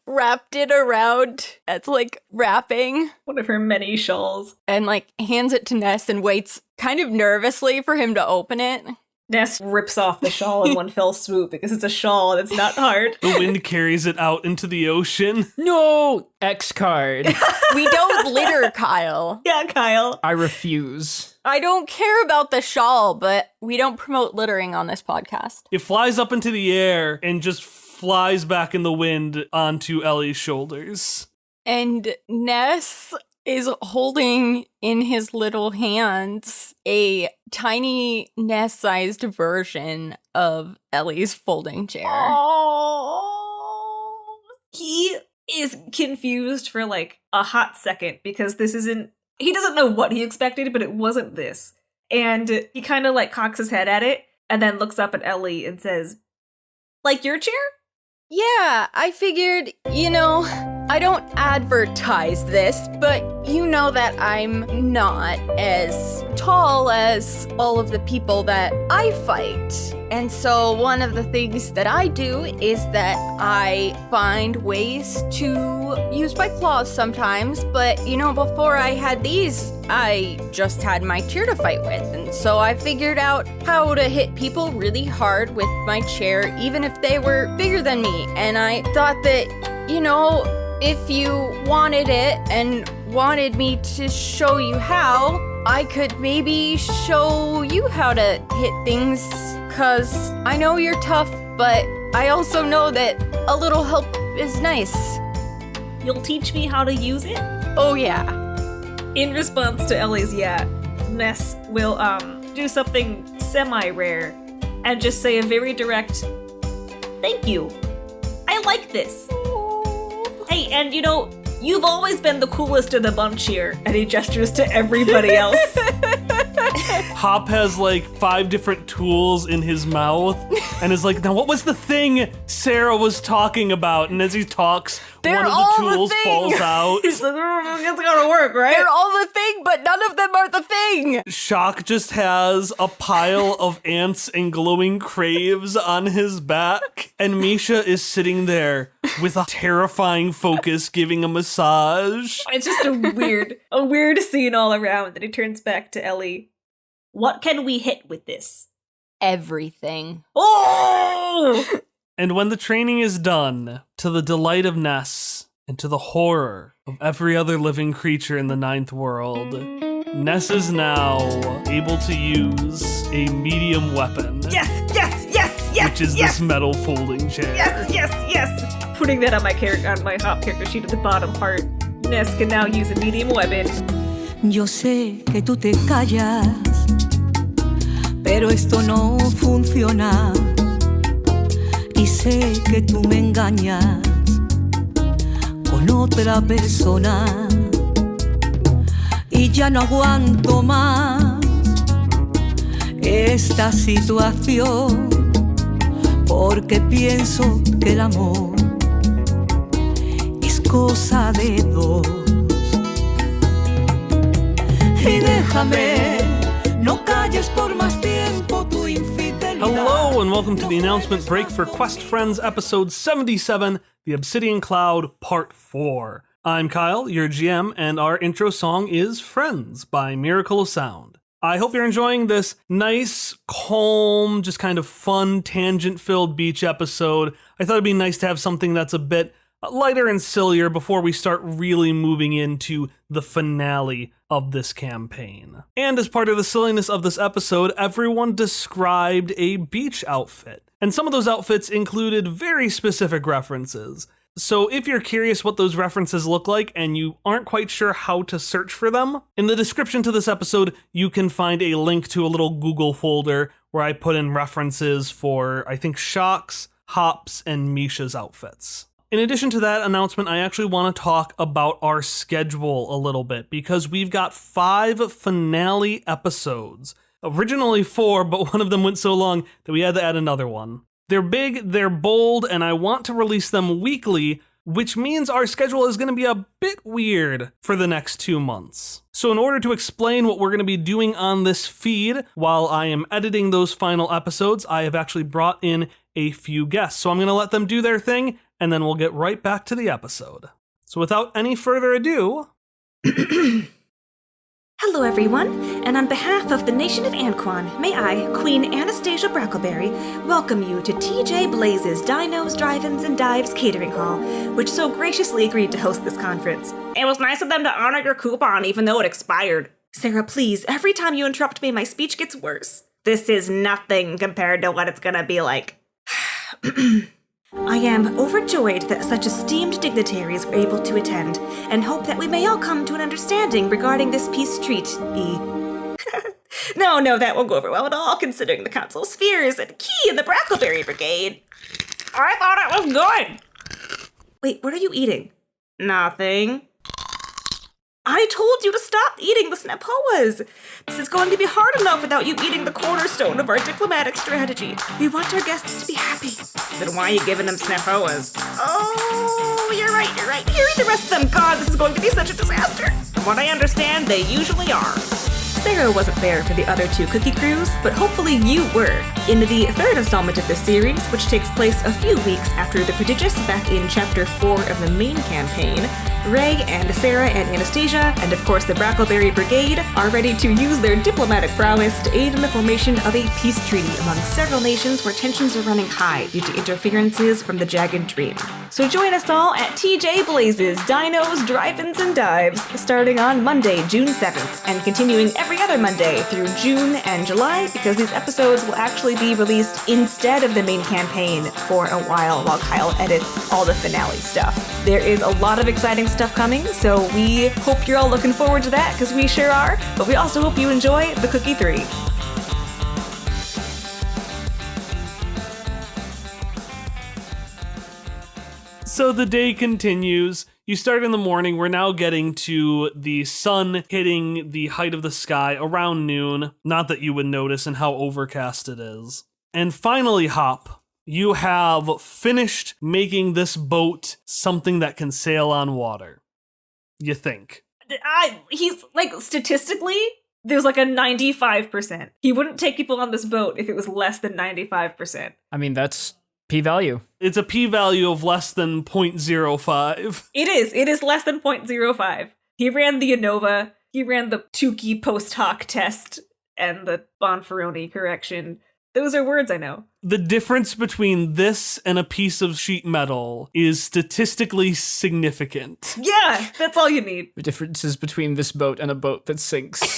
Speaker 7: wrapped it around as, wrapping.
Speaker 5: One of her many shawls.
Speaker 7: And, hands it to Ness and waits kind of nervously for him to open it.
Speaker 5: Ness rips off the shawl in one fell swoop because it's a shawl and it's not hard.
Speaker 1: The wind carries it out into the ocean.
Speaker 3: No! X card.
Speaker 7: We don't litter, Kyle.
Speaker 5: Yeah, Kyle.
Speaker 3: I refuse.
Speaker 7: I don't care about the shawl, but we don't promote littering on this podcast.
Speaker 1: It flies up into the air and just flies back in the wind onto Ellie's shoulders.
Speaker 7: And Ness is holding in his little hands a tiny Ness-sized version of Ellie's folding chair.
Speaker 5: Oh, he is confused for a hot second because this isn't, he doesn't know what he expected, but it wasn't this. And he kind of cocks his head at it and then looks up at Ellie and says, your chair?
Speaker 7: Yeah, I figured, I don't advertise this, but you know that I'm not as tall as all of the people that I fight. And so one of the things that I do is that I find ways to use my claws sometimes, but before I had these, I just had my chair to fight with. And so I figured out how to hit people really hard with my chair, even if they were bigger than me. And I thought that, if you wanted it and wanted me to show you how, I could maybe show you how to hit things, 'cause I know you're tough, but I also know that a little help is nice.
Speaker 5: You'll teach me how to use it?
Speaker 7: Oh yeah.
Speaker 5: In response to Ellie's yeah, Ness will do something semi-rare and just say a very direct, thank you. I like this. Hey, and you've always been the coolest of the bunch here. And he gestures to everybody else.
Speaker 1: Hop has 5 different tools in his mouth and is like, now what was the thing Sarah was talking about? And as he talks,
Speaker 7: They're
Speaker 1: one of
Speaker 7: all
Speaker 1: the
Speaker 7: the
Speaker 1: tools
Speaker 7: thing.
Speaker 1: falls out.
Speaker 5: He's like, it's gonna work, right?
Speaker 7: They're all the thing, but none of them are the thing.
Speaker 1: Shock just has a pile of ants and glowing craves on his back, and Misha is sitting there with a terrifying focus giving a massage.
Speaker 5: It's just a weird scene all around. Then he turns back to Ellie. What can we hit with this?
Speaker 7: Everything.
Speaker 5: Oh!
Speaker 1: And when the training is done, to the delight of Ness and to the horror of every other living creature in the 9th world, Ness is now able to use a medium weapon.
Speaker 5: Yes!
Speaker 1: Which is this metal folding chair.
Speaker 5: Yes! Putting that on my Hop character sheet at the bottom part. Ness can now use a medium weapon.
Speaker 8: Yo sé que tú te callas, pero esto no funciona. Y sé que tú me engañas con otra persona. Y ya no aguanto más esta situación. porque pienso que el amor es cosa de dos. Y déjame, no calles por más tiempo tu infidelidad.
Speaker 1: Hello, and welcome to the announcement break for Quest Friends episode 77, The Obsidian Cloud, Part 4. I'm Kyle, your GM, and our intro song is Friends by Miracle of Sound. I hope you're enjoying this nice, calm, just kind of fun, tangent-filled beach episode. I thought it'd be nice to have something that's a bit lighter and sillier before we start really moving into the finale of this campaign. And as part of the silliness of this episode, everyone described a beach outfit. And some of those outfits included very specific references. So if you're curious what those references look like and you aren't quite sure how to search for them, in the description to this episode, you can find a link to a little Google folder where I put in references for, I think, Shock's, Hop's, and Misha's outfits. In addition to that announcement, I actually want to talk about our schedule a little bit because we've got 5 finale episodes. Originally 4, but one of them went so long that we had to add another one. They're big, they're bold, and I want to release them weekly, which means our schedule is going to be a bit weird for the next 2 months. So in order to explain what we're going to be doing on this feed while I am editing those final episodes, I have actually brought in a few guests. So I'm going to let them do their thing, and then we'll get right back to the episode. So without any further ado...
Speaker 9: Hello everyone, and on behalf of the nation of Anquan, may I, Queen Anastasia Brackleberry, welcome you to TJ Blaze's Dinos, Drive-Ins, and Dives Catering Hall, which so graciously agreed to host this conference. It was nice of them to honor your coupon even though it expired. Sarah, please, every time you interrupt me, my speech gets worse. This is nothing compared to what it's gonna be like. I am overjoyed that such esteemed dignitaries were able to attend, and hope that we may all come to an understanding regarding this peace treaty. No, that won't go over well at all, considering the Council's fears and Key in the Brackleberry Brigade. I thought it was good. Wait, what are you eating? Nothing. I told you to stop eating the snapoas. This is going to be hard enough without you eating the cornerstone of our diplomatic strategy. We want our guests to be happy. Then why are you giving them snapoas? Oh, you're right. Here, eat the rest of them. God, this is going to be such a disaster. From what I understand, they usually are. Sarah wasn't there for the other 2 cookie crews, but hopefully you were. In the 3rd installment of this series, which takes place a few weeks after the prodigious back in Chapter 4 of the main campaign, Ray and Sarah and Anastasia, and of course the Brackleberry Brigade, are ready to use their diplomatic prowess to aid in the formation of a peace treaty among several nations where tensions are running high due to interferences from the Jagged Dream. So join us all at TJ Blaze's Dinos, Drive-Ins, and Dives, starting on Monday, June 7th, and continuing every other Monday through June and July, because these episodes will actually be released instead of the main campaign for a while Kyle edits all the finale stuff. There is a lot of exciting stuff coming, so we hope you're all looking forward to that, because we sure are, but we also hope you enjoy the Cookie 3.
Speaker 1: So the day continues. You start in the morning. We're now getting to the sun hitting the height of the sky around noon. Not that you would notice and how overcast it is. And finally, Hop, you have finished making this boat something that can sail on water. You think.
Speaker 5: He's, statistically, there's a 95%. He wouldn't take people on this boat if it was less than 95%.
Speaker 3: I mean, that's p-value.
Speaker 1: It's a p-value of less than 0.05.
Speaker 5: It is less than 0.05. He ran the ANOVA, he ran the Tukey post hoc test, and the Bonferroni correction. Those are words I know.
Speaker 1: The difference between this and a piece of sheet metal is statistically significant.
Speaker 5: Yeah, that's all you need.
Speaker 3: The differences between this boat and a boat that sinks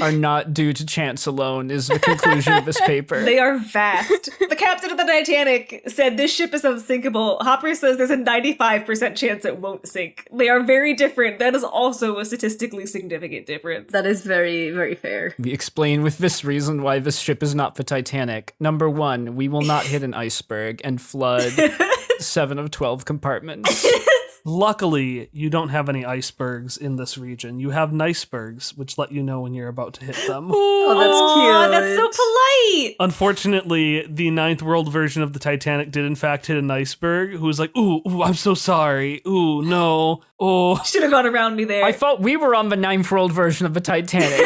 Speaker 3: are not due to chance alone, is the conclusion of this paper.
Speaker 5: They are vast. The captain of the Titanic said this ship is unsinkable. Hopper says there's a 95% chance it won't sink. They are very different. That is also a statistically significant difference.
Speaker 4: That is very, very fair.
Speaker 3: We explain with this reason why this ship is not the Titanic. Number 1, we will not hit an iceberg and flood 7 of 12 compartments.
Speaker 1: Luckily, you don't have any icebergs in this region. You have nicebergs, which let you know when you're about to hit them.
Speaker 4: Oh, that's cute.
Speaker 5: That's so polite.
Speaker 1: Unfortunately, the ninth world version of the Titanic did in fact hit an iceberg who was like, ooh, I'm so sorry. Ooh, no. Oh.
Speaker 5: Should have gone around me there.
Speaker 3: I thought we were on the ninth world version of the Titanic.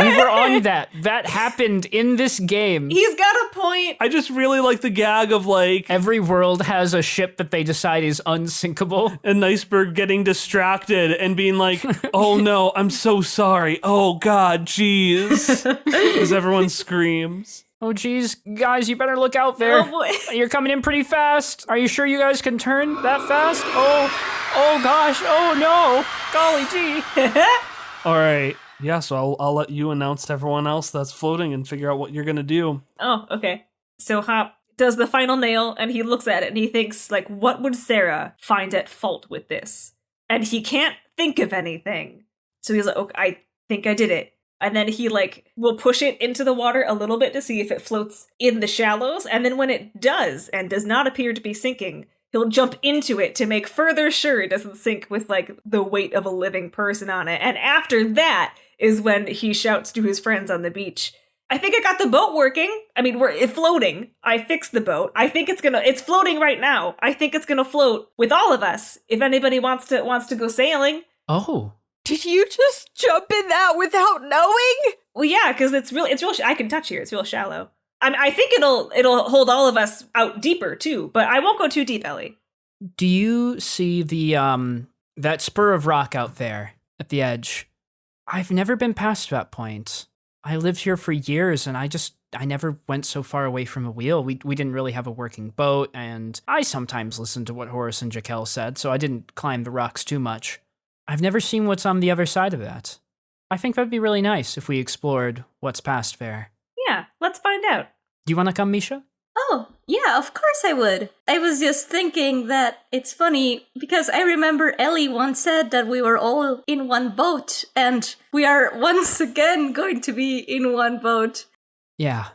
Speaker 3: We were on that. That happened in this game.
Speaker 5: He's got a point.
Speaker 1: I just really like the gag of like
Speaker 3: Every world has a ship that they decide is unsinkable.
Speaker 1: an iceberg getting distracted and being like, oh no, I'm so sorry. Oh God, jeez. As everyone screams.
Speaker 3: Oh geez, guys, you better look out there.
Speaker 5: Oh boy.
Speaker 3: You're coming in pretty fast. Are you sure you guys can turn that fast? Oh gosh, oh no. Golly gee.
Speaker 1: All right. Yeah, so I'll let you announce to everyone else that's floating and figure out what you're going to do.
Speaker 5: Oh, okay. So Hop does the final nail and he looks at it and he thinks, like, what would Sarah find at fault with this? And he can't think of anything. So he's like, okay, I think I did it. And then he, like, will push it into the water a little bit to see if it floats in the shallows. And then when it does and does not appear to be sinking, he'll jump into it to make further sure it doesn't sink with, like, the weight of a living person on it. And after that is when he shouts to his friends on the beach, I think I got the boat working. I mean, it's floating. I fixed the boat. I think it's floating right now. I think it's gonna float with all of us. If anybody wants to go sailing.
Speaker 3: Oh.
Speaker 7: Did you just jump in that without knowing?
Speaker 5: Well, yeah, because it's real. I can touch here. It's real shallow. I think it'll hold all of us out deeper too. But I won't go too deep, Ellie.
Speaker 3: Do you see the that spur of rock out there at the edge? I've never been past that point. I lived here for years and I never went so far away from a wheel. We didn't really have a working boat, and I sometimes listened to what Horace and Jaquel said, so I didn't climb the rocks too much. I've never seen what's on the other side of that. I think that'd be really nice if we explored what's past there.
Speaker 5: Yeah, let's find out.
Speaker 3: Do you want to come, Misha?
Speaker 4: Oh, yeah, of course I would. I was just thinking that it's funny because I remember Ellie once said that we were all in one boat, and we are once again going to be in one boat.
Speaker 3: Yeah,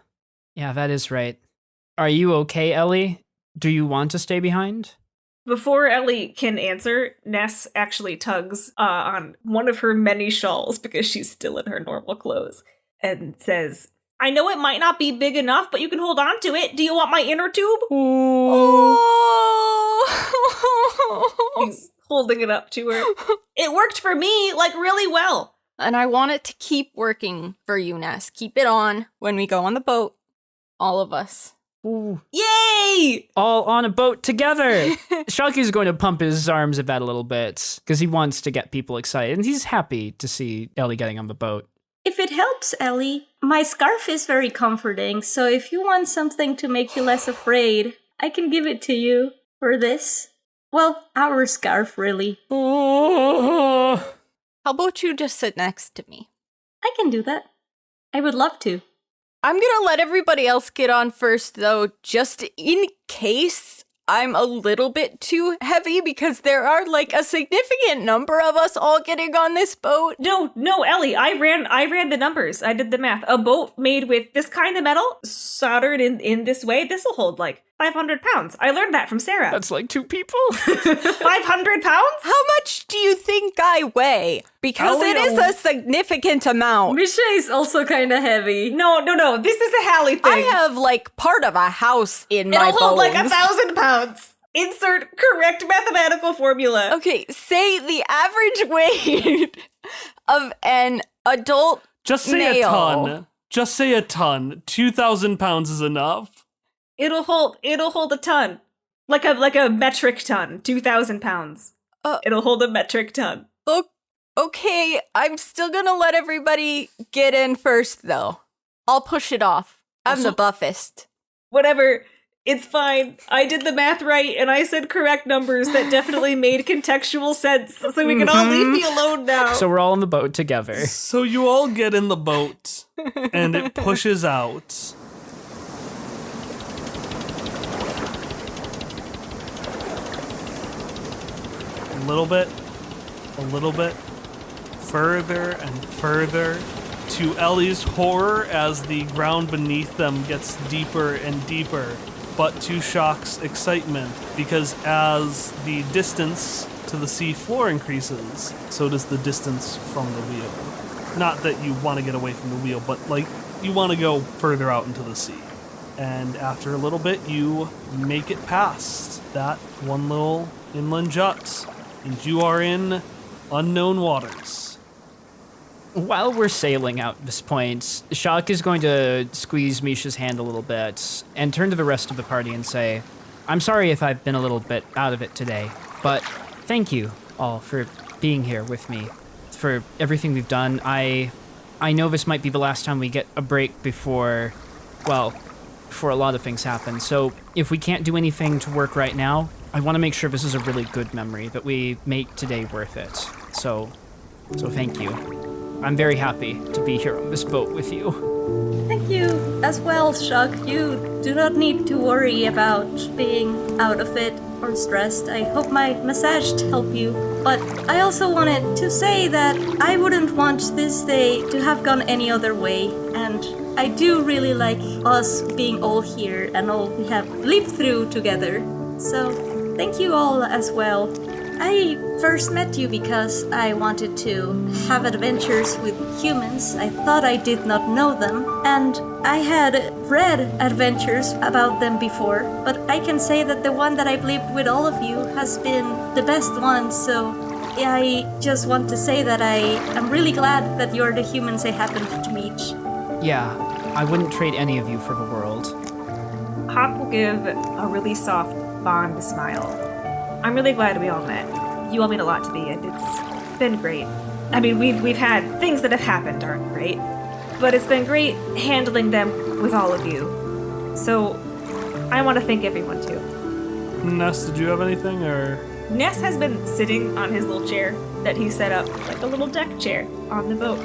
Speaker 3: that is right. Are you okay, Ellie? Do you want to stay behind?
Speaker 5: Before Ellie can answer, Ness actually tugs on one of her many shawls because she's still in her normal clothes and says, I know it might not be big enough, but you can hold on to it. Do you want my inner tube?
Speaker 7: Oh.
Speaker 5: He's holding it up to her. It worked for me, like, really well.
Speaker 7: And I want it to keep working for you, Ness. Keep it on when we go on the boat. All of us.
Speaker 3: Ooh.
Speaker 5: Yay!
Speaker 3: All on a boat together. Shalky's going to pump his arms about a little bit because he wants to get people excited, and he's happy to see Ellie getting on the boat.
Speaker 4: If it helps, Ellie, my scarf is very comforting, so if you want something to make you less afraid, I can give it to you for this. Well, our scarf, really.
Speaker 3: Oh.
Speaker 7: How about you just sit next to me?
Speaker 4: I can do that. I would love to.
Speaker 7: I'm gonna let everybody else get on first, though, just in case I'm a little bit too heavy, because there are, like, a significant number of us all getting on this boat.
Speaker 5: No, Ellie, I ran the numbers. I did the math. A boat made with this kind of metal, soldered in this way, this'll hold, like, 500 pounds. I learned that from Sarah.
Speaker 3: That's like 2 people.
Speaker 5: 500 pounds?
Speaker 7: How much do you think I weigh? Because it is a significant amount.
Speaker 4: Misha is also kind of heavy.
Speaker 5: No. This is a Hallie thing.
Speaker 7: I have, like, part of a house in my
Speaker 5: It'll hold like
Speaker 7: bones.
Speaker 5: 1,000 pounds. Insert correct mathematical formula.
Speaker 7: Okay, say the average weight of an adult
Speaker 1: Just say
Speaker 7: male.
Speaker 1: a ton. Just say a ton. 2,000 pounds is enough.
Speaker 5: It'll hold a ton. Like a metric ton. 2,000 pounds. It'll hold a metric ton.
Speaker 7: Okay, I'm still gonna let everybody get in first, though. I'll push it off. I'm the buffest.
Speaker 5: Whatever. It's fine. I did the math right, and I said correct numbers that definitely made contextual sense, so we can all leave me alone now.
Speaker 3: So we're all on the boat together.
Speaker 1: So you all get in the boat, and it pushes out. A little bit, further and further, to Ellie's horror as the ground beneath them gets deeper and deeper, but to Shock's excitement, because as the distance to the sea floor increases, so does the distance from the wheel. Not that you want to get away from the wheel, but like you want to go further out into the sea. And after a little bit, you make it past that one little inland jut, and you are in unknown waters.
Speaker 3: While we're sailing out this point, Shock is going to squeeze Misha's hand a little bit and turn to the rest of the party and say, I'm sorry if I've been a little bit out of it today, but thank you all for being here with me, for everything we've done. I know this might be the last time we get a break before a lot of things happen. So if we can't do anything to work right now, I want to make sure this is a really good memory, that we make today worth it. So thank you. I'm very happy to be here on this boat with you.
Speaker 4: Thank you as well, Shock. You do not need to worry about being out of it or stressed. I hope my massage helped you. But I also wanted to say that I wouldn't want this day to have gone any other way. And I do really like us being all here and all we have lived through together. So thank you all as well. I first met you because I wanted to have adventures with humans. I thought I did not know them, and I had read adventures about them before, but I can say that the one that I've lived with all of you has been the best one, so I just want to say that I am really glad that you're the humans I happened to meet.
Speaker 3: Yeah, I wouldn't trade any of you for the world.
Speaker 5: Hawk will give a really soft Bond smile. I'm really glad we all met. You all mean a lot to me, and it's been great. I mean, we've had things that have happened, aren't great, but it's been great handling them with all of you. So I want to thank everyone too.
Speaker 1: Ness, did you have anything, or?
Speaker 5: Ness has been sitting on his little chair that he set up, like a little deck chair on the boat.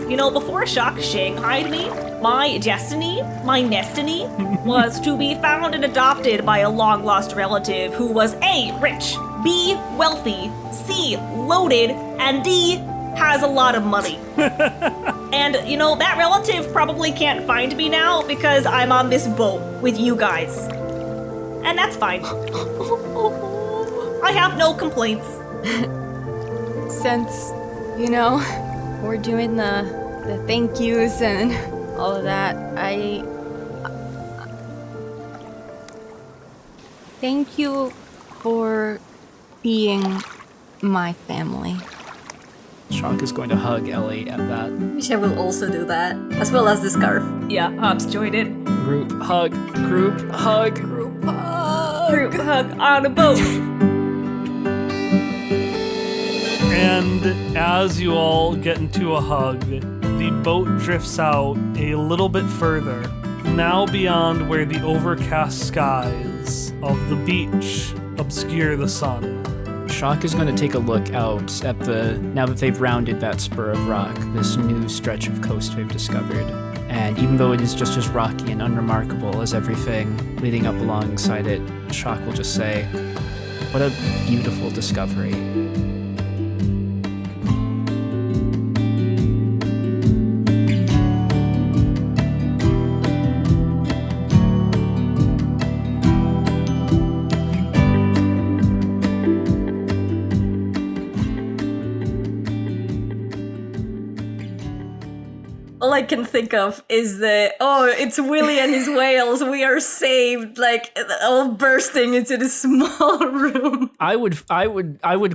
Speaker 5: You know, before Shock shanghaied me, my destiny, my Nestiny, was to be found and adopted by a long-lost relative who was A, rich, B, wealthy, C, loaded, and D, has a lot of money. And, you know, that relative probably can't find me now because I'm on this boat with you guys. And that's fine. I have no complaints.
Speaker 7: Since, we're doing the thank yous and all of that, I thank you for being my family.
Speaker 3: Shock is going to hug Ellie at that.
Speaker 4: Misha will also do that, as well as the scarf.
Speaker 5: Yeah, Hops joined in.
Speaker 3: Group hug, group hug.
Speaker 7: Group hug.
Speaker 5: Group hug on a boat.
Speaker 1: And as you all get into a hug, the boat drifts out a little bit further, now beyond where the overcast skies of the beach obscure the sun.
Speaker 3: Shock is going to take a look out at now that they've rounded that spur of rock, this new stretch of coast they've discovered. And even though it is just as rocky and unremarkable as everything leading up alongside it, Shock will just say, what a beautiful discovery.
Speaker 4: All I can think of is it's Willy and his whales, we are saved, like all bursting into this small room.
Speaker 3: I would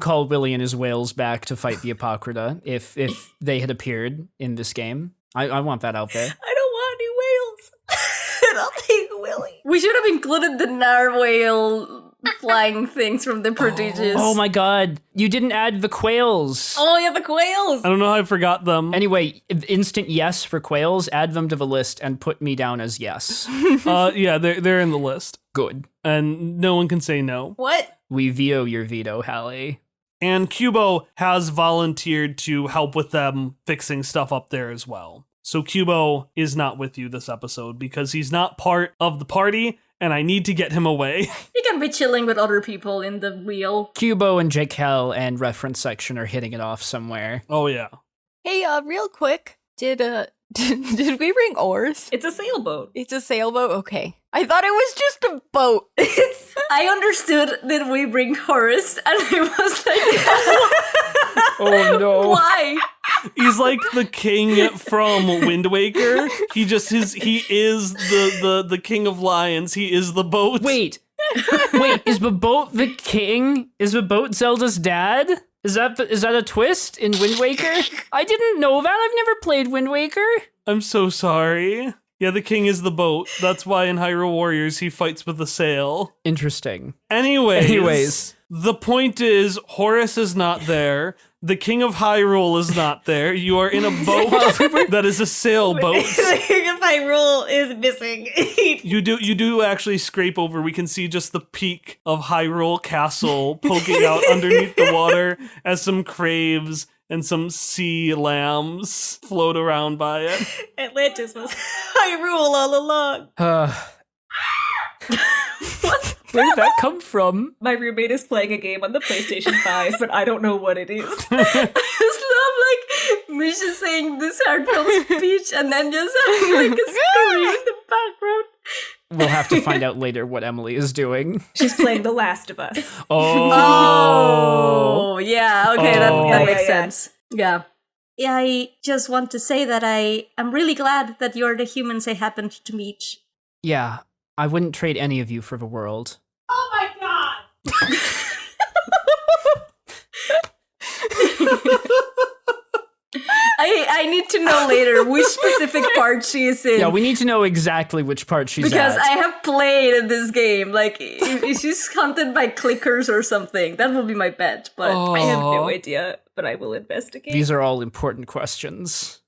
Speaker 3: call Willy and his whales back to fight the Apocrypha if they had appeared in this game. I want that out there.
Speaker 9: I don't want any whales. And I'll take Willy.
Speaker 4: We should have included the narwhale flying things from the Prodigious.
Speaker 3: Oh my god, you didn't add the quails.
Speaker 5: Oh yeah, the quails.
Speaker 1: I don't know how I forgot them.
Speaker 3: Anyway, instant yes for quails, add them to the list and put me down as yes.
Speaker 1: Yeah, they're in the list.
Speaker 3: Good.
Speaker 1: And no one can say no.
Speaker 5: What?
Speaker 3: We veto your veto, Hallie.
Speaker 1: And Cubo has volunteered to help with them fixing stuff up there as well. So Cubo is not with you this episode because he's not part of the party, and I need to get him away.
Speaker 4: He can be chilling with other people in the wheel.
Speaker 3: Cubo and Jake Hell and reference section are hitting it off somewhere.
Speaker 1: Oh yeah.
Speaker 7: Hey, real quick, did Did we bring oars?
Speaker 5: It's a sailboat.
Speaker 7: It's a sailboat? Okay. I thought it was just a boat.
Speaker 4: I understood that we bring Horace, and I was like,
Speaker 3: Oh no.
Speaker 4: why?
Speaker 1: He's like the king from Wind Waker. He is the king of lions. He is the boat.
Speaker 3: Wait, is Babot the king? Is Babot Zelda's dad? Is that a twist in Wind Waker? I didn't know that. I've never played Wind Waker.
Speaker 1: I'm so sorry. Yeah, the king is the boat. That's why in Hyrule Warriors he fights with a sail.
Speaker 3: Interesting.
Speaker 1: Anyways, the point is Horus is not there. The king of Hyrule is not there. You are in a boat that is a sailboat.
Speaker 9: The King of Hyrule is missing.
Speaker 1: You do actually scrape over. We can see just the peak of Hyrule Castle poking out underneath the water as some craves and some sea lambs float around by it.
Speaker 9: Atlantis was Hyrule all along.
Speaker 3: Where did that come from?
Speaker 5: My roommate is playing a game on the PlayStation 5, but I don't know what it is.
Speaker 4: I just love like Misha saying this heartfelt speech and then just having like a scream in the background.
Speaker 3: We'll have to find out later what Emily is doing.
Speaker 5: She's playing The Last of Us.
Speaker 4: Oh, yeah. Okay, that
Speaker 5: Yeah,
Speaker 4: makes
Speaker 5: yeah.
Speaker 4: sense. Yeah. Yeah, I just want to say that I'm really glad that you're the humans I happened to meet.
Speaker 3: Yeah, I wouldn't trade any of you for the world.
Speaker 9: Oh my god!
Speaker 4: I need to know later which specific part she is in.
Speaker 3: Yeah, we need to know exactly which part she's
Speaker 4: because
Speaker 3: at.
Speaker 4: I have played this game. Like, if she's hunted by clickers or something, that will be my bet. But
Speaker 5: I have no idea, but I will investigate.
Speaker 3: These are all important questions.